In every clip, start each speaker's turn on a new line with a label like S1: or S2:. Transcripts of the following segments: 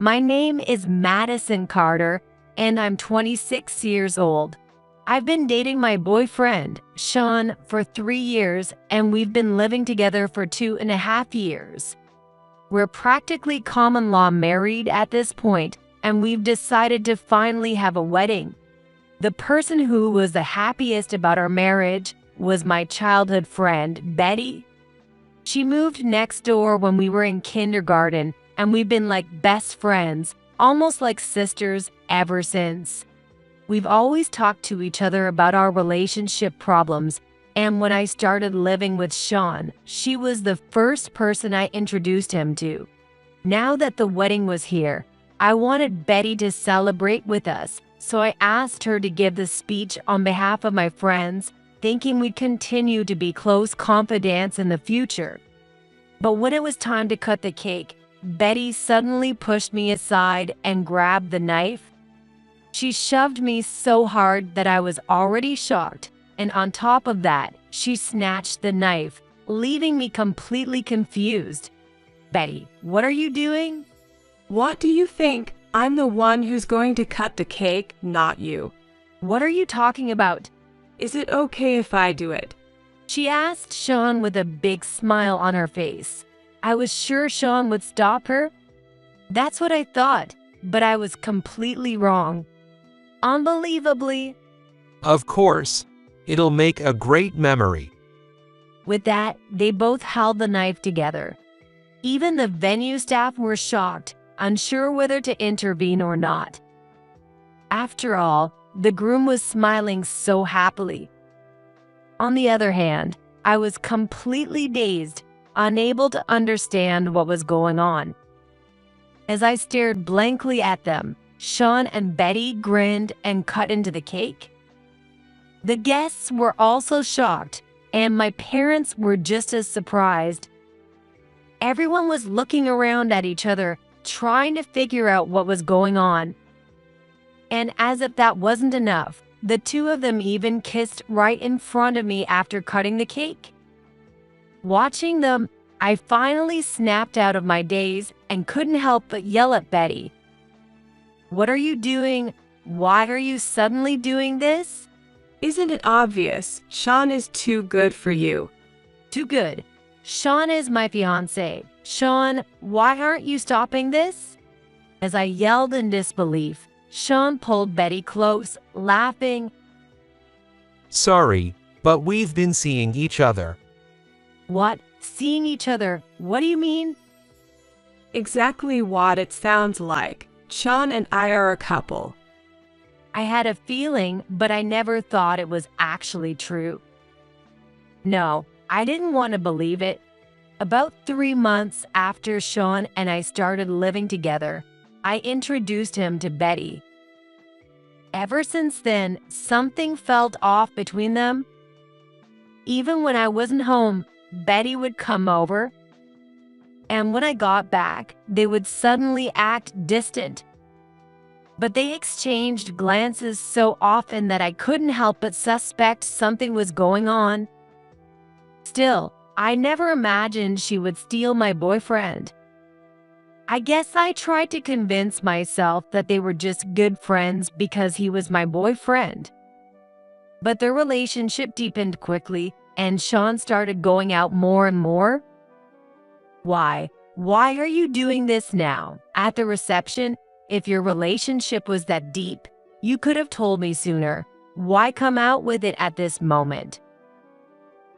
S1: My name is Madison Carter, and I'm 26 years old. I've been dating my boyfriend, Sean, for 3 years, and we've been living together for 2.5 years. We're practically common law married at this point, and we've decided to finally have a wedding. The person who was the happiest about our marriage was my childhood friend, Betty. She moved next door when we were in kindergarten, and we've been like best friends, almost like sisters, ever since. We've always talked to each other about our relationship problems, and when I started living with Sean, she was the first person I introduced him to. Now that the wedding was here, I wanted Betty to celebrate with us, so I asked her to give the speech on behalf of my friends, thinking we'd continue to be close confidants in the future. But when it was time to cut the cake, Betty suddenly pushed me aside and grabbed the knife. She shoved me so hard that I was already shocked, and on top of that, she snatched the knife, leaving me completely confused. Betty, what are you doing?
S2: What do you think? I'm the one who's going to cut the cake, not you.
S1: What are you talking about?
S2: Is it okay if I do it?
S1: She asked Sean with a big smile on her face. I was sure Sean would stop her. That's what I thought, but I was completely wrong. Unbelievably.
S3: Of course. It'll make a great memory.
S1: With that, they both held the knife together. Even the venue staff were shocked, unsure whether to intervene or not. After all, the groom was smiling so happily. On the other hand, I was completely dazed, unable to understand what was going on. As I stared blankly at them, Sean and Betty grinned and cut into the cake. The guests were also shocked, and my parents were just as surprised. Everyone was looking around at each other, trying to figure out what was going on. And as if that wasn't enough, the two of them even kissed right in front of me after cutting the cake. Watching them, I finally snapped out of my daze and couldn't help but yell at Betty. What are you doing? Why are you suddenly doing this?
S2: Isn't it obvious? Sean is too good for you.
S1: Too good. Sean is my fiancé. Sean, why aren't you stopping this? As I yelled in disbelief, Sean pulled Betty close, laughing.
S3: Sorry, but we've been seeing each other.
S1: What? Seeing each other? What do you mean?
S2: Exactly what it sounds like. Sean and I are a couple.
S1: I had a feeling, but I never thought it was actually true. No, I didn't want to believe it. About 3 months after Sean and I started living together, I introduced him to Betty. Ever since then, something felt off between them. Even when I wasn't home, Betty would come over, and when I got back, they would suddenly act distant. But they exchanged glances so often that I couldn't help but suspect something was going on. Still, I never imagined she would steal my boyfriend. I guess I tried to convince myself that they were just good friends because he was my boyfriend. But their relationship deepened quickly, and Sean started going out more and more. Why? Why are you doing this now? At the reception, if your relationship was that deep, you could have told me sooner. Why come out with it at this moment?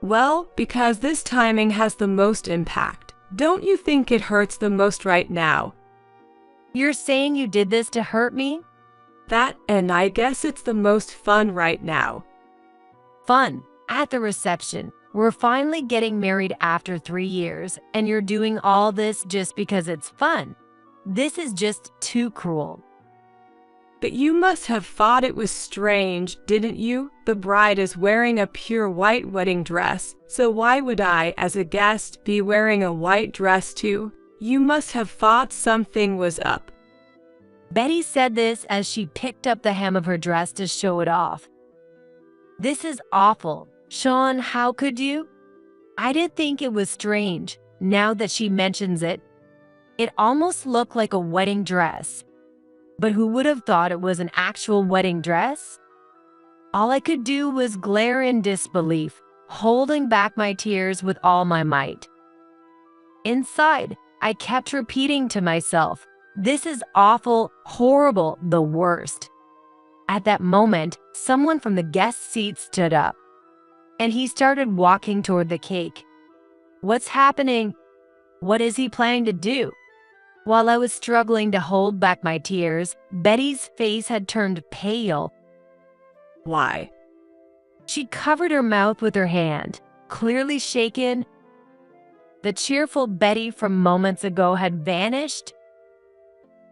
S2: Well, because this timing has the most impact. Don't you think it hurts the most right now?
S1: You're saying you did this to hurt me?
S2: That, and I guess it's the most fun right now.
S1: Fun? At the reception. We're finally getting married after 3 years, and you're doing all this just because it's fun. This is just too cruel.
S2: But you must have thought it was strange, didn't you? The bride is wearing a pure white wedding dress, so why would I, as a guest, be wearing a white dress too? You must have thought something was up.
S1: Betty said this as she picked up the hem of her dress to show it off. This is awful. Sean, how could you? I did think it was strange, now that she mentions it. It almost looked like a wedding dress. But who would have thought it was an actual wedding dress? All I could do was glare in disbelief, holding back my tears with all my might. Inside, I kept repeating to myself, "This is awful, horrible, the worst." At that moment, someone from the guest seat stood up, and he started walking toward the cake. What's happening? What is he planning to do? While I was struggling to hold back my tears, Betty's face had turned pale.
S2: Why?
S1: She covered her mouth with her hand, clearly shaken. The cheerful Betty from moments ago had vanished.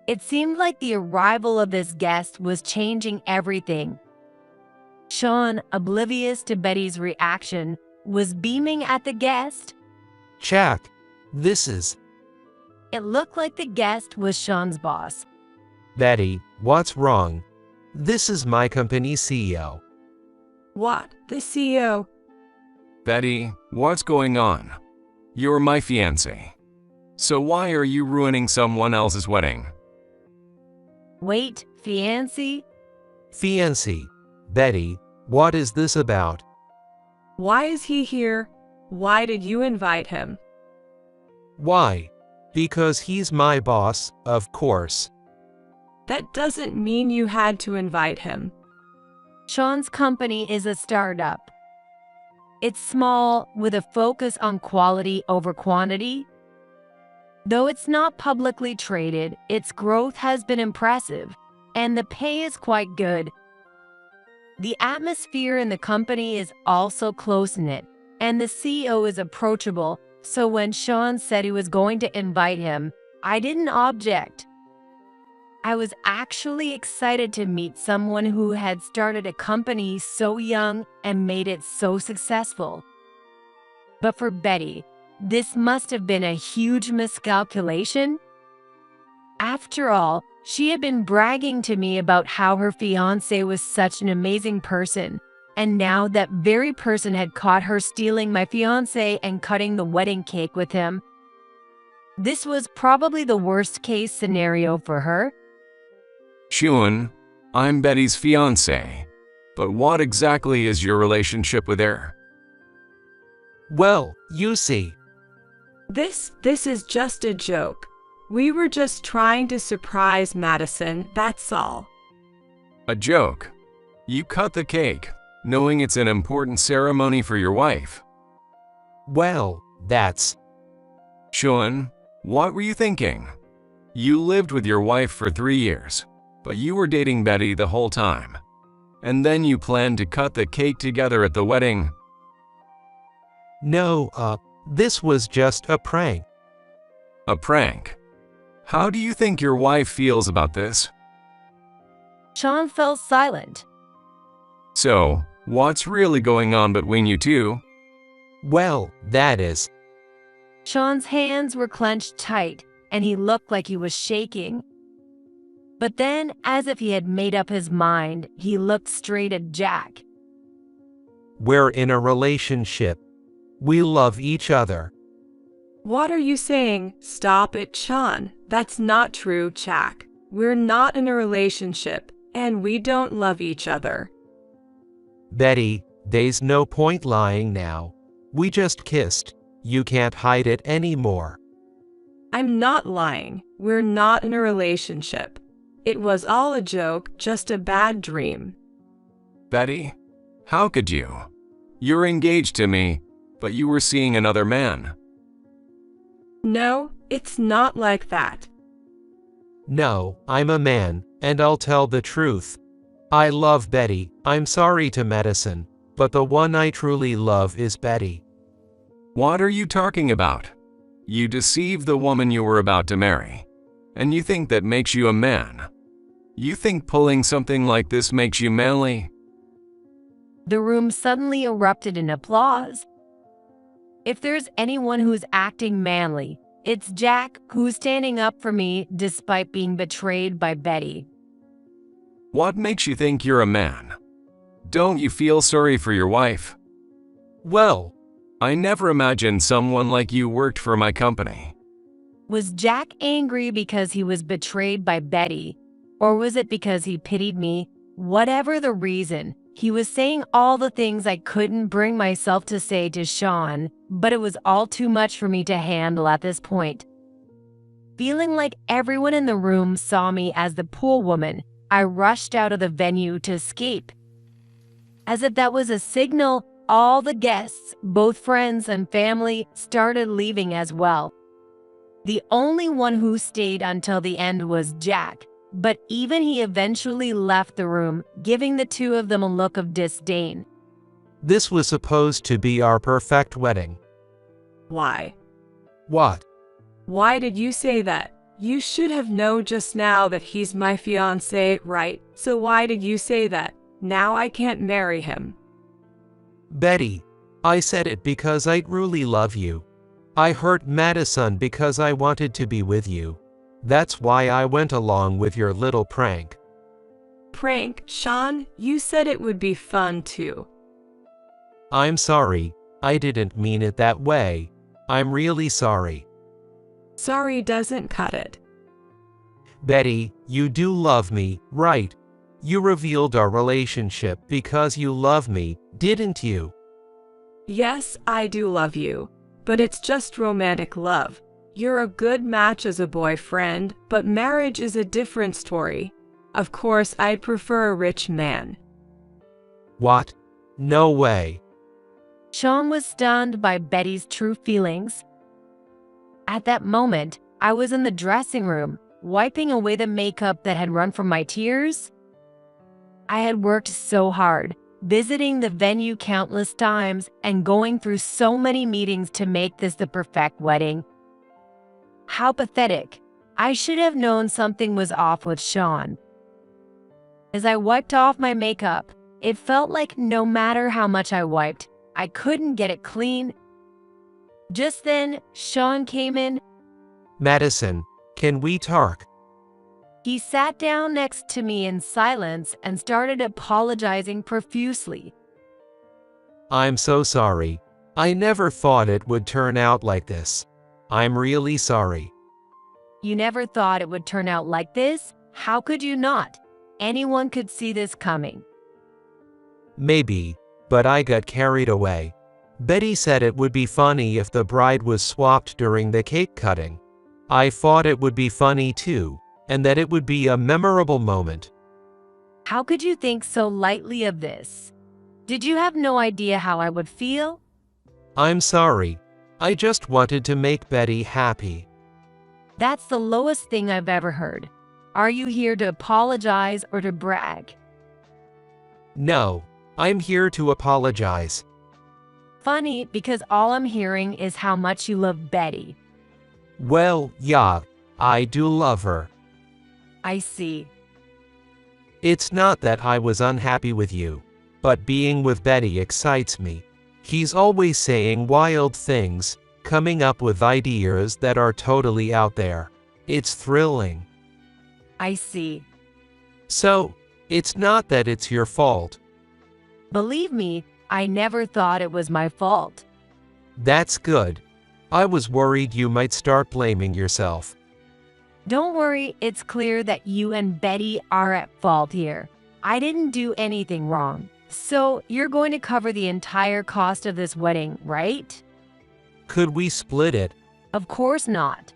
S1: It seemed like the arrival of this guest was changing everything. Sean, oblivious to Betty's reaction, was beaming at the guest.
S3: Jack, this is
S1: It looked like the guest was Sean's boss.
S3: Betty. What's wrong? This is my company CEO.
S2: What? The CEO?
S4: Betty, what's going on? You're my fiancé. So why are you ruining someone else's wedding?
S1: Wait, fiancé?
S3: Fiancé. Betty, what is this about?
S2: Why is he here? Why did you invite him?
S3: Why? Because he's my boss, of course.
S2: That doesn't mean you had to invite him.
S1: Sean's company is a startup. It's small, with a focus on quality over quantity. Though it's not publicly traded, its growth has been impressive, and the pay is quite good. The atmosphere in the company is also close-knit, and the CEO is approachable, so when Sean said he was going to invite him, I didn't object. I was actually excited to meet someone who had started a company so young and made it so successful. But for Betty, this must have been a huge miscalculation. After all, she had been bragging to me about how her fiancé was such an amazing person, and now that very person had caught her stealing my fiancé and cutting the wedding cake with him. This was probably the worst-case scenario for her.
S4: Sean, I'm Betty's fiancé. But what exactly is your relationship with her?
S3: Well, you see.
S2: This is just a joke. We were just trying to surprise Madison, that's all.
S4: A joke? You cut the cake, knowing it's an important ceremony for your wife.
S3: Well, that's...
S4: Sean, what were you thinking? You lived with your wife for 3 years, but you were dating Betty the whole time. And then you planned to cut the cake together at the wedding.
S3: No, this was just a prank.
S4: A prank? How do you think your wife feels about this?
S1: Sean fell silent.
S4: So, what's really going on between you two?
S3: Well, that is...
S1: Sean's hands were clenched tight, and he looked like he was shaking. But then, as if he had made up his mind, he looked straight at Jack.
S3: We're in a relationship. We love each other.
S2: What are you saying? Stop it, Sean. That's not true, Jack. We're not in a relationship, and we don't love each other.
S3: Betty, there's no point lying now. We just kissed. You can't hide it anymore.
S2: I'm not lying. We're not in a relationship. It was all a joke, just a bad dream.
S4: Betty, how could you? You're engaged to me, but you were seeing another man.
S2: No, it's not like that.
S3: No, I'm a man, and I'll tell the truth. I love Betty. I'm sorry to Madison, but the one I truly love is Betty.
S4: What are you talking about? You deceived the woman you were about to marry. And you think that makes you a man? You think pulling something like this makes you manly?
S1: The room suddenly erupted in applause. If there's anyone who's acting manly, it's Jack, who's standing up for me despite being betrayed by Betty.
S4: What makes you think you're a man? Don't you feel sorry for your wife?
S3: Well,
S4: I never imagined someone like you worked for my company.
S1: Was Jack angry because he was betrayed by Betty? Or was it because he pitied me? Whatever the reason, he was saying all the things I couldn't bring myself to say to Sean, but it was all too much for me to handle at this point. Feeling like everyone in the room saw me as the pool woman, I rushed out of the venue to escape. As if that was a signal, all the guests, both friends and family, started leaving as well. The only one who stayed until the end was Jack, but even he eventually left the room, giving the two of them a look of disdain.
S3: This was supposed to be our perfect wedding.
S2: Why?
S3: What?
S2: Why did you say that? You should have known just now that he's my fiancé, right? So why did you say that? Now I can't marry him.
S3: Betty, I said it because I truly love you. I hurt Madison because I wanted to be with you. That's why I went along with your little prank.
S2: Prank, Sean? You said it would be fun too.
S3: I'm sorry, I didn't mean it that way. I'm really sorry.
S2: Sorry doesn't cut it.
S3: Betty, you do love me, right? You revealed our relationship because you love me, didn't you?
S2: Yes, I do love you, but it's just romantic love. You're a good match as a boyfriend, but marriage is a different story. Of course, I'd prefer a rich man.
S3: What? No way.
S1: Sean was stunned by Betty's true feelings. At that moment, I was in the dressing room, wiping away the makeup that had run from my tears. I had worked so hard, visiting the venue countless times and going through so many meetings to make this the perfect wedding. How pathetic. I should have known something was off with Sean. As I wiped off my makeup, it felt like no matter how much I wiped, I couldn't get it clean. Just then, Sean came in.
S3: Madison, can we talk?
S1: He sat down next to me in silence and started apologizing profusely.
S3: I'm so sorry. I never thought it would turn out like this. I'm really sorry.
S1: You never thought it would turn out like this? How could you not? Anyone could see this coming.
S3: Maybe, but I got carried away. Betty said it would be funny if the bride was swapped during the cake cutting. I thought it would be funny too, and that it would be a memorable moment.
S1: How could you think so lightly of this? Did you have no idea how I would feel?
S3: I'm sorry. I just wanted to make Betty happy.
S1: That's the lowest thing I've ever heard. Are you here to apologize or to brag?
S3: No, I'm here to apologize.
S1: Funny, because all I'm hearing is how much you love Betty.
S3: Well, yeah, I do love her.
S1: I see.
S3: It's not that I was unhappy with you, but being with Betty excites me. He's always saying wild things, coming up with ideas that are totally out there. It's thrilling.
S1: I see.
S3: So, it's not that it's your fault.
S1: Believe me, I never thought it was my fault.
S3: That's good. I was worried you might start blaming yourself.
S1: Don't worry, it's clear that you and Betty are at fault here. I didn't do anything wrong. So, you're going to cover the entire cost of this wedding, right?
S3: Could we split it?
S1: Of course not.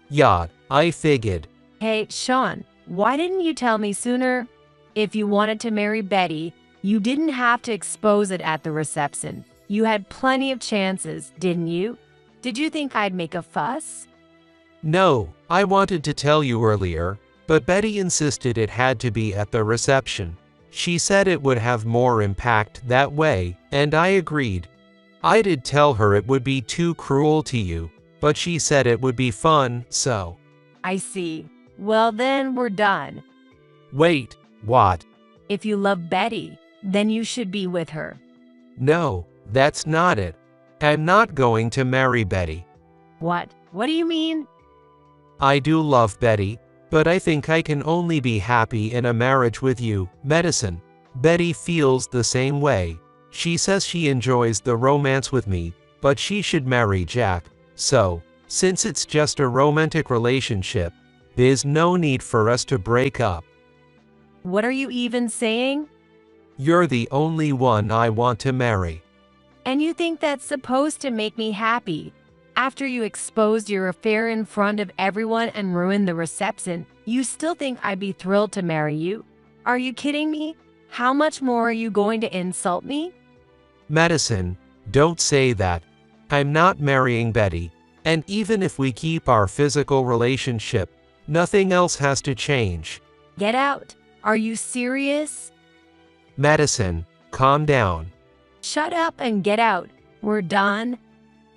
S3: Yeah, I figured.
S1: Hey, Sean, why didn't you tell me sooner? If you wanted to marry Betty, you didn't have to expose it at the reception. You had plenty of chances, didn't you? Did you think I'd make a fuss?
S3: No, I wanted to tell you earlier, but Betty insisted it had to be at the reception. She said it would have more impact that way, and I agreed. I did tell her it would be too cruel to you, but she said it would be fun, so.
S1: I see. Well, then we're done.
S3: Wait, what?
S1: If you love Betty, then you should be with her.
S3: No, that's not it. I'm not going to marry Betty.
S1: What? What do you mean?
S3: I do love Betty, but I think I can only be happy in a marriage with you, Madison. Betty feels the same way. She says she enjoys the romance with me, but she should marry Jack. So Since it's just a romantic relationship, there's no need for us to break up.
S1: What are you even saying?
S3: You're the only one I want to marry.
S1: And you think that's supposed to make me happy? After you exposed your affair in front of everyone and ruined the reception, you still think I'd be thrilled to marry you? Are you kidding me? How much more are you going to insult me?
S3: Madison, don't say that. I'm not marrying Betty, and even if we keep our physical relationship, nothing else has to change.
S1: Get out. Are you serious?
S3: Madison, calm down.
S1: Shut up and get out. We're done.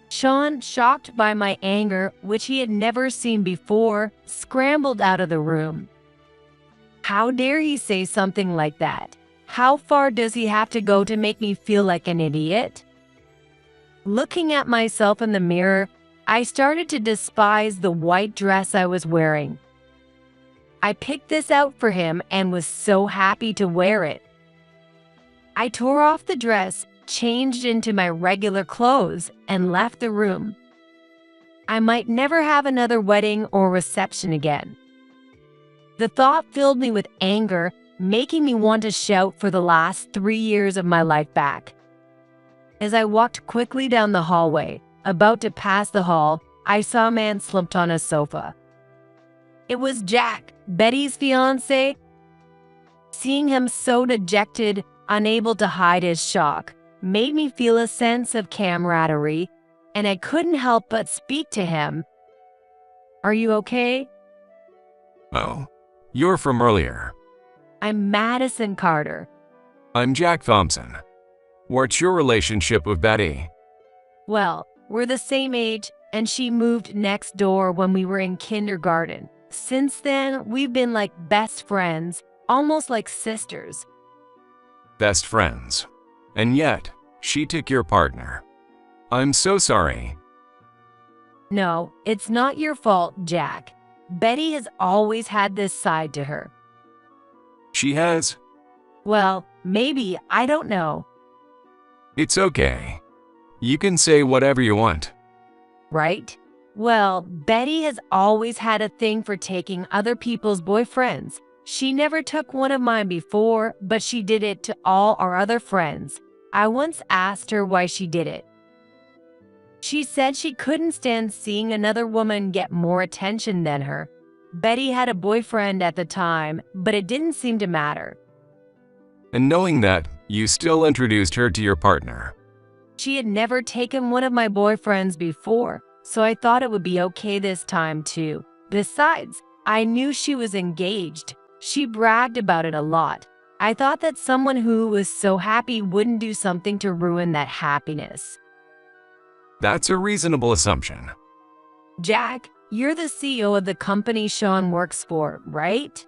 S1: Sean, shocked by my anger, which he had never seen before, scrambled out of the room. How dare he say something like that? How far does he have to go to make me feel like an idiot? Looking at myself in the mirror, I started to despise the white dress I was wearing. I picked this out for him and was so happy to wear it. I tore off the dress, changed into my regular clothes, and left the room. I might never have another wedding or reception again. The thought filled me with anger, making me want to shout for the last 3 years of my life back. As I walked quickly down the hallway, about to pass the hall, I saw a man slumped on a sofa. It was Jack, Betty's fiancé. Seeing him so dejected, unable to hide his shock, made me feel a sense of camaraderie, and I couldn't help but speak to him. Are you okay?
S4: Oh, you're from earlier.
S1: I'm Madison Carter.
S4: I'm Jack Thompson. What's your relationship with Betty?
S1: Well, we're the same age, and she moved next door when we were in kindergarten. Since then, we've been like best friends, almost like sisters.
S4: Best friends. And yet, she took your partner. I'm so sorry.
S1: No, it's not your fault, Jack. Betty has always had this side to her.
S4: She has?
S1: Well, maybe, I don't know.
S4: It's okay. You can say whatever you want.
S1: Right? Well, Betty has always had a thing for taking other people's boyfriends. She never took one of mine before, but she did it to all our other friends. I once asked her why she did it. She said she couldn't stand seeing another woman get more attention than her. Betty had a boyfriend at the time, but it didn't seem to matter.
S4: And knowing that, you still introduced her to your partner.
S1: She had never taken one of my boyfriends before, so I thought it would be okay this time too. Besides, I knew she was engaged. She bragged about it a lot. I thought that someone who was so happy wouldn't do something to ruin that happiness.
S4: That's a reasonable assumption.
S1: Jack, you're the CEO of the company Sean works for, right?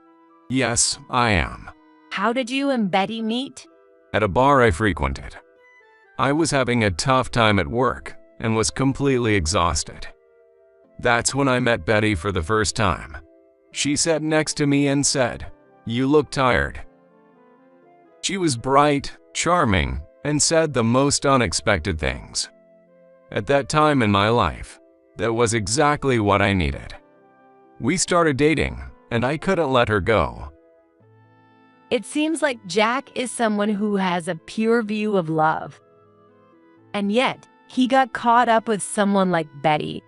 S4: Yes, I am.
S1: How did you and Betty meet?
S4: At a bar I frequented. I was having a tough time at work and was completely exhausted. That's when I met Betty for the first time. She sat next to me and said, "You look tired." She was bright, charming, and said the most unexpected things. At that time in my life, that was exactly what I needed. We started dating, and I couldn't let her go.
S1: It seems like Jack is someone who has a pure view of love. And yet, he got caught up with someone like Betty.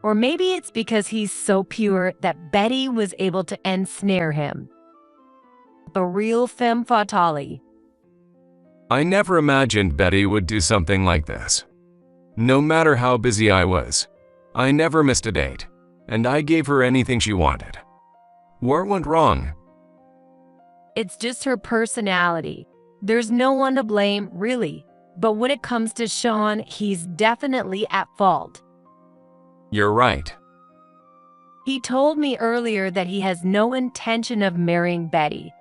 S1: Or maybe it's because he's so pure that Betty was able to ensnare him. The real femme fatale.
S4: I never imagined Betty would do something like this. No matter how busy I was, I never missed a date, and I gave her anything she wanted. What went wrong?
S1: It's just her personality. There's no one to blame, really. But when it comes to Sean, he's definitely at fault.
S4: You're right.
S1: He told me earlier that he has no intention of marrying Betty.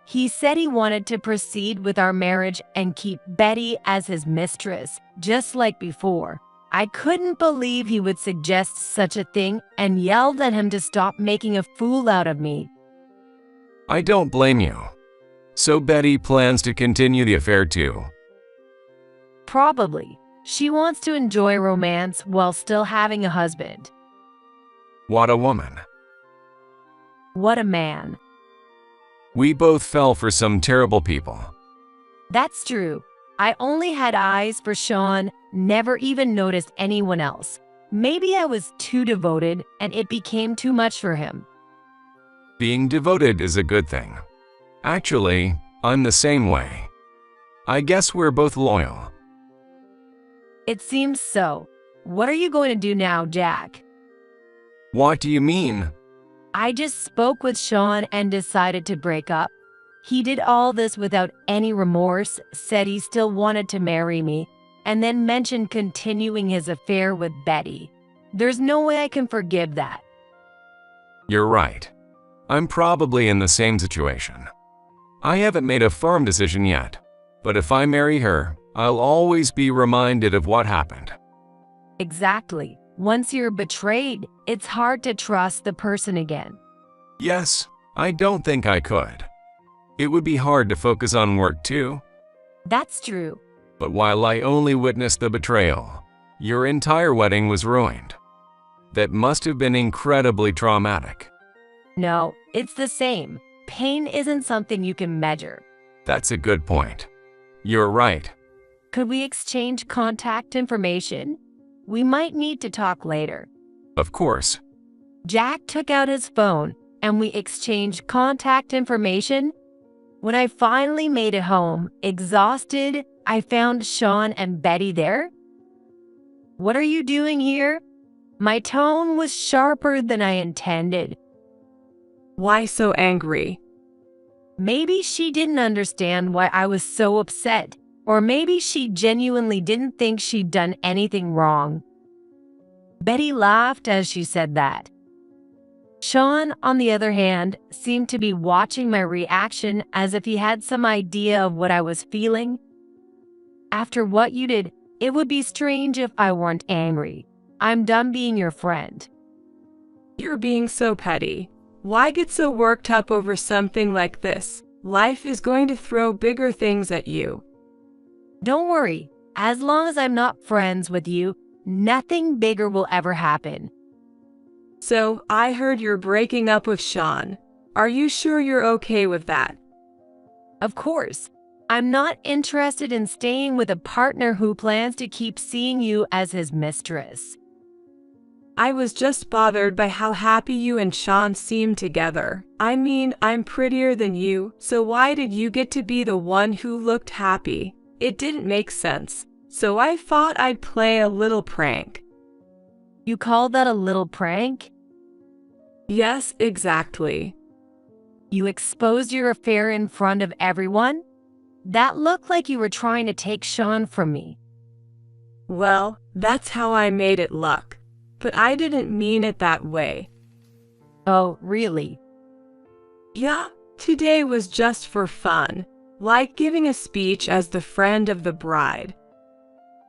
S1: He said he wanted to proceed with our marriage and keep Betty as his mistress, just like before. I couldn't believe he would suggest such a thing and yelled at him to stop making a fool out of me.
S4: I don't blame you. So Betty plans to continue the affair too.
S1: Probably. She wants to enjoy romance while still having a husband.
S4: What a woman.
S1: What a man.
S4: We both fell for some terrible people.
S1: That's true. I only had eyes for Sean, never even noticed anyone else. Maybe I was too devoted and it became too much for him.
S4: Being devoted is a good thing. Actually, I'm the same way. I guess we're both loyal.
S1: It seems so. What are you going to do now, Jack?
S4: What do you mean?
S1: I just spoke with Sean and decided to break up. He did all this without any remorse, said he still wanted to marry me, and then mentioned continuing his affair with Betty. There's no way I can forgive that.
S4: You're right. I'm probably in the same situation. I haven't made a firm decision yet, but if I marry her, I'll always be reminded of what happened.
S1: Exactly. Once you're betrayed, it's hard to trust the person again.
S4: Yes, I don't think I could. It would be hard to focus on work too.
S1: That's true.
S4: But while I only witnessed the betrayal, your entire wedding was ruined. That must have been incredibly traumatic.
S1: No, it's the same. Pain isn't something you can measure.
S4: That's a good point. You're right.
S1: Could we exchange contact information? We might need to talk later.
S4: Of course.
S1: Jack took out his phone and we exchanged contact information. When I finally made it home, exhausted, I found Sean and Betty there. What are you doing here? My tone was sharper than I intended.
S2: Why so angry?
S1: Maybe she didn't understand why I was so upset, or maybe she genuinely didn't think she'd done anything wrong. Betty laughed as she said that. Sean, on the other hand, seemed to be watching my reaction as if he had some idea of what I was feeling. After what you did, it would be strange if I weren't angry. I'm done being your friend.
S2: You're being so petty. Why get so worked up over something like this? Life is going to throw bigger things at you.
S1: Don't worry. As long as I'm not friends with you, nothing bigger will ever happen.
S2: So, I heard you're breaking up with Sean. Are you sure you're okay with that?
S1: Of course. I'm not interested in staying with a partner who plans to keep seeing you as his mistress.
S2: I was just bothered by how happy you and Sean seemed together. I mean, I'm prettier than you, so why did you get to be the one who looked happy? It didn't make sense. So I thought I'd play a little prank.
S1: You call that a little prank?
S2: Yes, exactly.
S1: You exposed your affair in front of everyone? That looked like you were trying to take Sean from me.
S2: Well, that's how I made it look. But I didn't mean it that way.
S1: Oh, really?
S2: Yeah, today was just for fun, like giving a speech as the friend of the bride.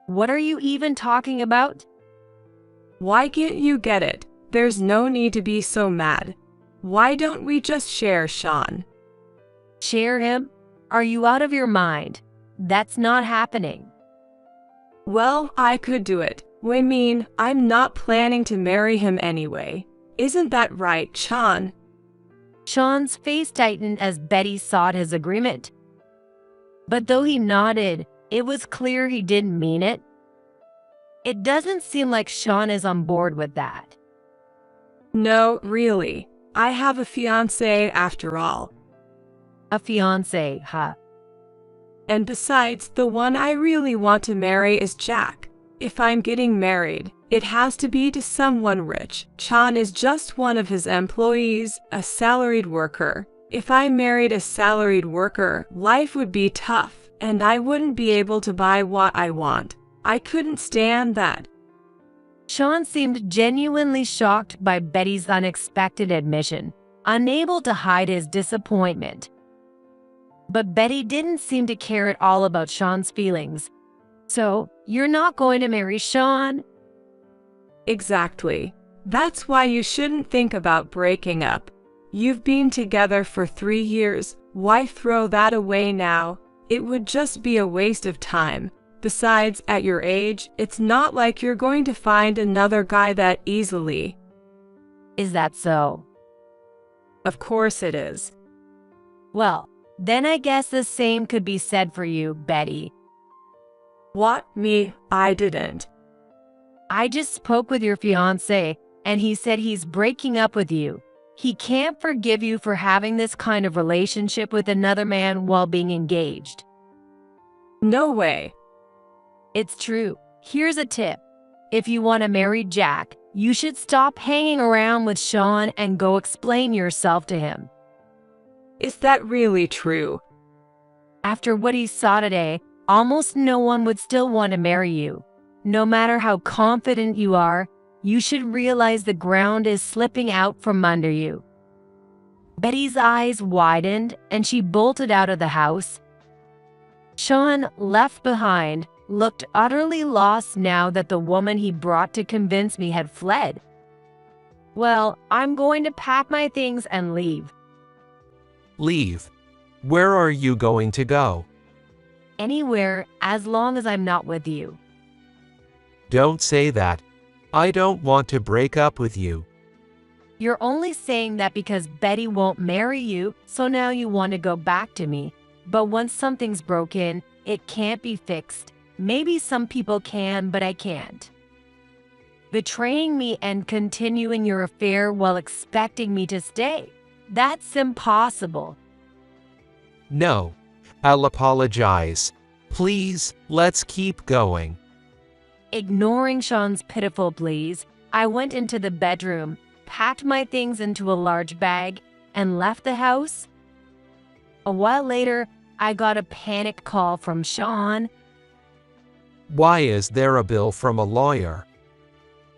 S1: What are you even talking about?
S2: Why can't you get it? There's no need to be so mad. Why don't we just share Sean?
S1: Share him? Are you out of your mind? That's not happening.
S2: Well, I could do it. I mean, I'm not planning to marry him anyway. Isn't that right, Sean?
S1: Sean's face tightened as Betty sought his agreement. But though he nodded, it was clear he didn't mean it. It doesn't seem like Sean is on board with that.
S2: No, really. I have a fiancé after all.
S1: A fiancé, huh?
S2: And besides, the one I really want to marry is Jack. If I'm getting married, it has to be to someone rich. Sean is just one of his employees, a salaried worker. If I married a salaried worker, life would be tough, and I wouldn't be able to buy what I want. I couldn't stand that.
S1: Sean seemed genuinely shocked by Betty's unexpected admission, unable to hide his disappointment. But Betty didn't seem to care at all about Sean's feelings. So, you're not going to marry Sean?
S2: Exactly. That's why you shouldn't think about breaking up. You've been together for 3 years. Why throw that away now? It would just be a waste of time. Besides, at your age, it's not like you're going to find another guy that easily.
S1: Is that so?
S2: Of course it is.
S1: Well, then I guess the same could be said for you, Betty.
S2: What, me? I didn't.
S1: I just spoke with your fiancé, and he said he's breaking up with you. He can't forgive you for having this kind of relationship with another man while being engaged.
S2: No way.
S1: It's true. Here's a tip. If you want to marry Jack, you should stop hanging around with Sean and go explain yourself to him.
S2: Is that really true?
S1: After what he saw today, almost no one would still want to marry you. No matter how confident you are, you should realize the ground is slipping out from under you. Betty's eyes widened and she bolted out of the house. Sean, left behind, looked utterly lost now that the woman he brought to convince me had fled. Well, I'm going to pack my things and leave.
S3: Leave? Where are you going to go?
S1: Anywhere, as long as I'm not with you.
S3: Don't say that. I don't want to break up with you.
S1: You're only saying that because Betty won't marry you, so now you want to go back to me. But once something's broken, it can't be fixed. Maybe some people can, but I can't. Betraying me and continuing your affair while expecting me to stay. That's impossible.
S3: No. I'll apologize. Please, let's keep going.
S1: Ignoring Sean's pitiful pleas, I went into the bedroom, packed my things into a large bag, and left the house. A while later, I got a panicked call from Sean.
S3: Why is there a bill from a lawyer?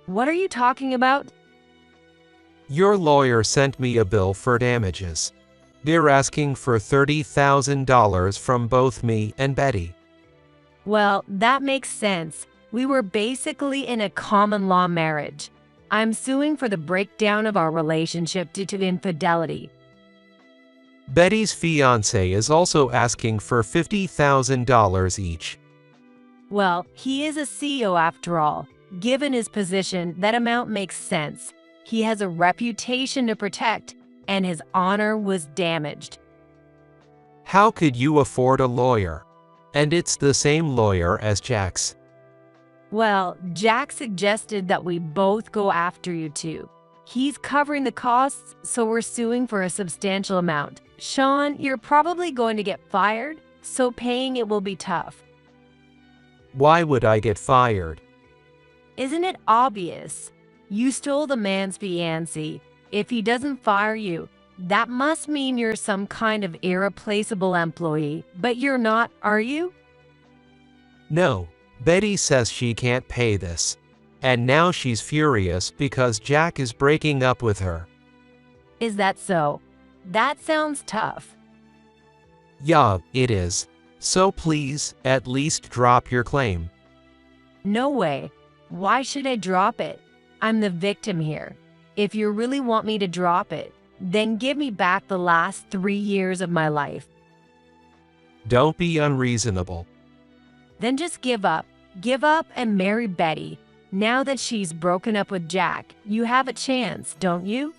S1: What are you talking about?
S3: Your lawyer sent me a bill for damages. They're asking for $30,000 from both me and Betty.
S1: Well, that makes sense. We were basically in a common law marriage. I'm suing for the breakdown of our relationship due to infidelity.
S3: Betty's fiancé is also asking for $50,000 each.
S1: Well, he is a CEO after all. Given his position, that amount makes sense. He has a reputation to protect, and his honor was damaged.
S3: How could you afford a lawyer? And it's the same lawyer as Jack's.
S1: Well, Jack suggested that we both go after you two. He's covering the costs, so we're suing for a substantial amount. Sean, you're probably going to get fired, so paying it will be tough.
S3: Why would I get fired?
S1: Isn't it obvious? You stole the man's fiancé. If he doesn't fire you, that must mean you're some kind of irreplaceable employee. But you're not, are you?
S3: No, Betty says she can't pay this. And now she's furious because Jack is breaking up with her.
S1: Is that so? That sounds tough.
S3: Yeah, it is. So please, at least drop your claim.
S1: No way. Why should I drop it? I'm the victim here. If you really want me to drop it, then give me back the last 3 years of my life.
S3: Don't be unreasonable.
S1: Then just give up. Give up and marry Betty. Now that she's broken up with Jack, you have a chance, don't you?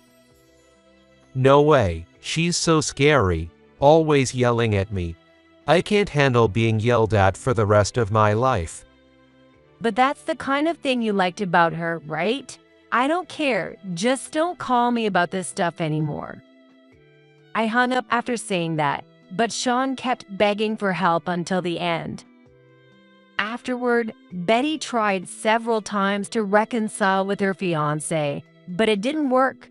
S3: No way, she's so scary, always yelling at me. I can't handle being yelled at for the rest of my life.
S1: But that's the kind of thing you liked about her, right? I don't care, just don't call me about this stuff anymore. I hung up after saying that, but Sean kept begging for help until the end. Afterward, Betty tried several times to reconcile with her fiancé, but it didn't work.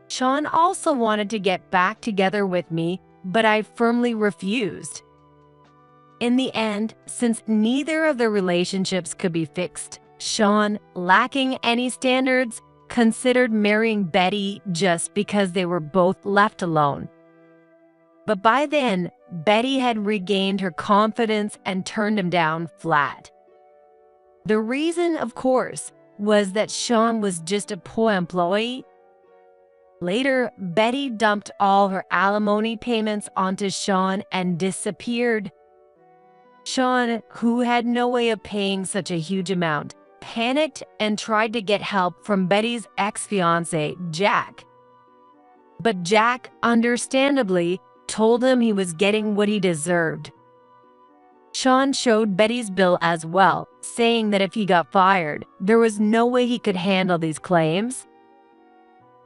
S1: Sean also wanted to get back together with me, but I firmly refused. In the end, since neither of the relationships could be fixed, Sean, lacking any standards, considered marrying Betty just because they were both left alone. But by then, Betty had regained her confidence and turned him down flat. The reason, of course, was that Sean was just a poor employee. Later, Betty dumped all her alimony payments onto Sean and disappeared. Sean, who had no way of paying such a huge amount, panicked and tried to get help from Betty's ex-fiancé, Jack. But Jack, understandably, told him he was getting what he deserved. Sean showed Betty's bill as well, saying that if he got fired, there was no way he could handle these claims.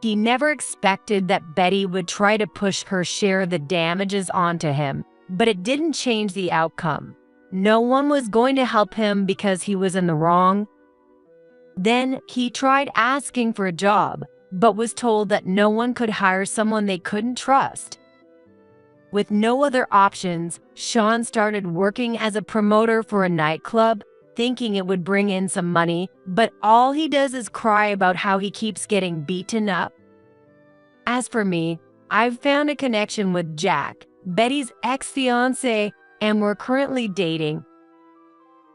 S1: He never expected that Betty would try to push her share of the damages onto him, but it didn't change the outcome. No one was going to help him because he was in the wrong. Then he tried asking for a job, but was told that no one could hire someone they couldn't trust. With no other options, Sean started working as a promoter for a nightclub, thinking it would bring in some money, but all he does is cry about how he keeps getting beaten up. As for me, I've found a connection with Jack, Betty's ex-fiancé, and we're currently dating.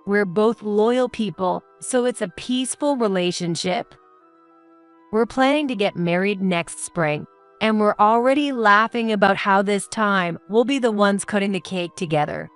S1: We're both loyal people, so it's a peaceful relationship. We're planning to get married next spring, and we're already laughing about how this time we'll be the ones cutting the cake together.